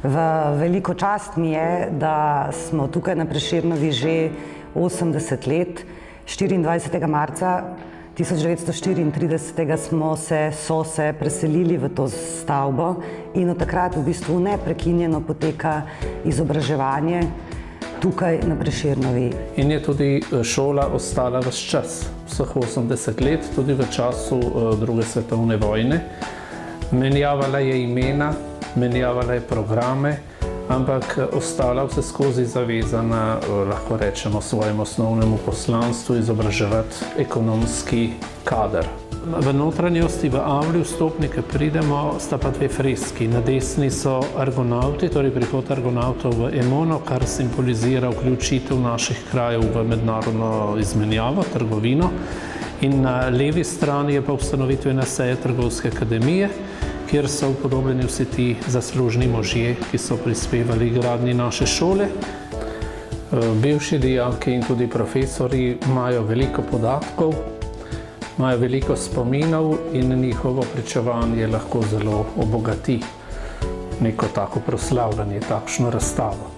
Veliko čast mi je, da smo tukaj na Prešernovi že 80 let. 24. marca 1934 so se preselili v to stavbo in od takrat v bistvu neprekinjeno poteka izobraževanje tukaj na Prešernovi. In je tudi šola ostala ves čas, vseh 80 let, tudi v času druge svetovne vojne. Menjavala je imena, menjavala je programe, ampak ostala vse skozi zavezana, lahko rečemo, svojemu osnovnemu poslanstvu izobraževati ekonomski kader. V notranjosti, v avli vstopnike pridemo, sta pa dve freski. Na desni so argonauti, torej prihod argonautov v Emono, kar simbolizira vključitev naših krajev v mednarodno izmenjavo, trgovino. In na levi strani je pa ustanovitvena seja Trgovske akademije, kjer so upodobljeni vsi ti zaslužni možje, ki so prispevali k gradnji naše šole. Bivši dijaki in tudi profesori imajo veliko podatkov, imajo veliko spominov in njihovo pričevanje lahko zelo obogati neko tako proslavljanje, takšno razstavo.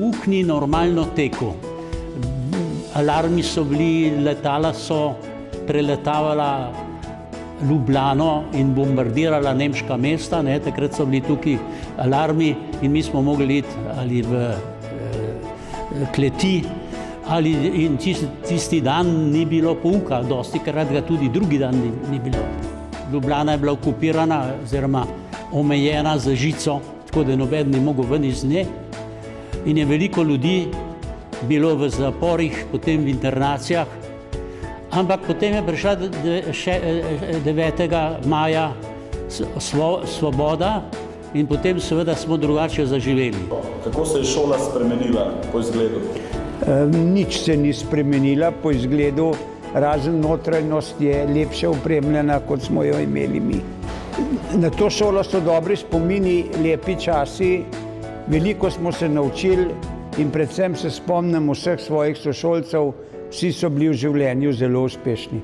Uk ni normalno tekel. Alarmi so bili, letala so preletavala Ljubljano in bombardirala nemška mesta. Takrat so bili tukaj alarmi in mi smo mogli iti ali v kleti, in tisti dan ni bilo pouka, dostikrat ga tudi drugi dan ni bilo. Ljubljana je bila okupirana oziroma omejena z žico, tako da noben ni mogel ven iz nje. In je veliko ljudi bilo v zaporih, potem v internacijah. Ampak potem je prišla 9. maja svoboda in potem seveda smo drugače zaživeli. Kako se je šola spremenila po izgledu? Nič se ni spremenila po izgledu, razen notranjost je lepše opremljena, kot smo jo imeli mi. Na to šolo so dobri spomini, lepi časi, veliko smo se naučili in predvsem se spomnim vseh svojih sošolcev. Vsi so bili v življenju zelo uspešni.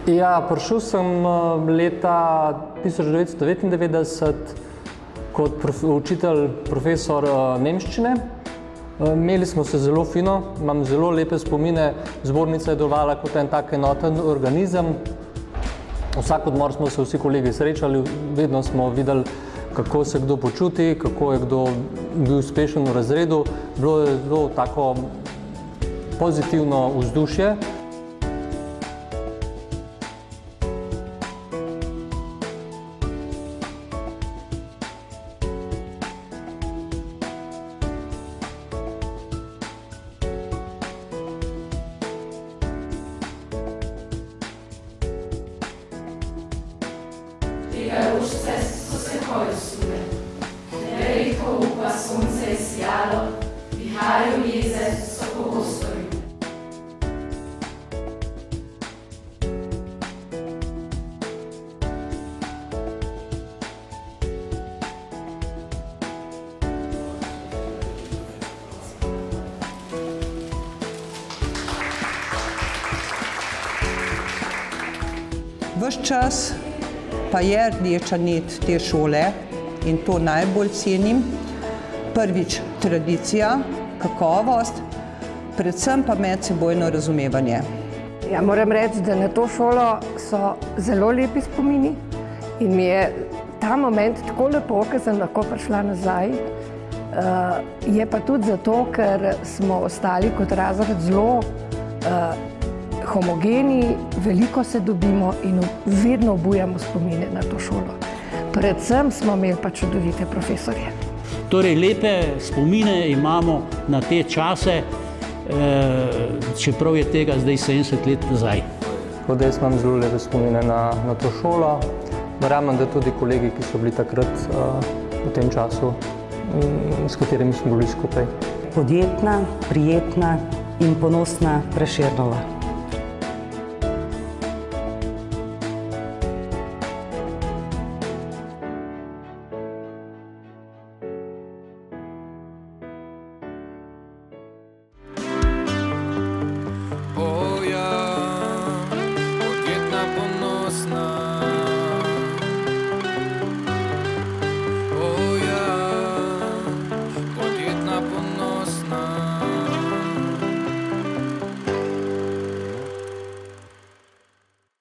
Ja, prišel sem leta 1999 kot učitelj, profesor nemščine. Imeli smo se zelo fino, imam zelo lepe spomine. Zbornica je delovala kot en tak enoten organizem. Vsak odmor smo se vsi kolegi srečali, vedno smo videli, kako se kdo počuti, kako je kdo bil uspešen v razredu. Bilo je zelo tako pozitivno vzdušje. Tega rožce so se hoje sule, neredko upa sonce je sijalo, viharjev jeze so pogosto. Ves čas pa je rdeča nit te šole in to najbolj cenim. Prvič tradicija, kakovost, predvsem pa medsebojno razumevanje. Ja, moram reči, da na to šolo so zelo lepi spomini in mi je ta moment tako lepo, ker sem lahko prišla nazaj. Je pa tudi zato, ker smo ostali kot razred zelo homogeni, veliko se dobimo in vedno obujamo spomine na to šolo. Predvsem smo imeli pa čudovite profesorje. Torej, lepe spomine imamo na te čase, čeprav je tega zdaj 70 let nazaj. Tako da jaz imam zelo lepe spomine na to šolo. Verjamem, da tudi kolegi, ki so bili takrat v tem času, s katerimi smo bili skupaj. Podjetna, prijetna in ponosna Prešernova.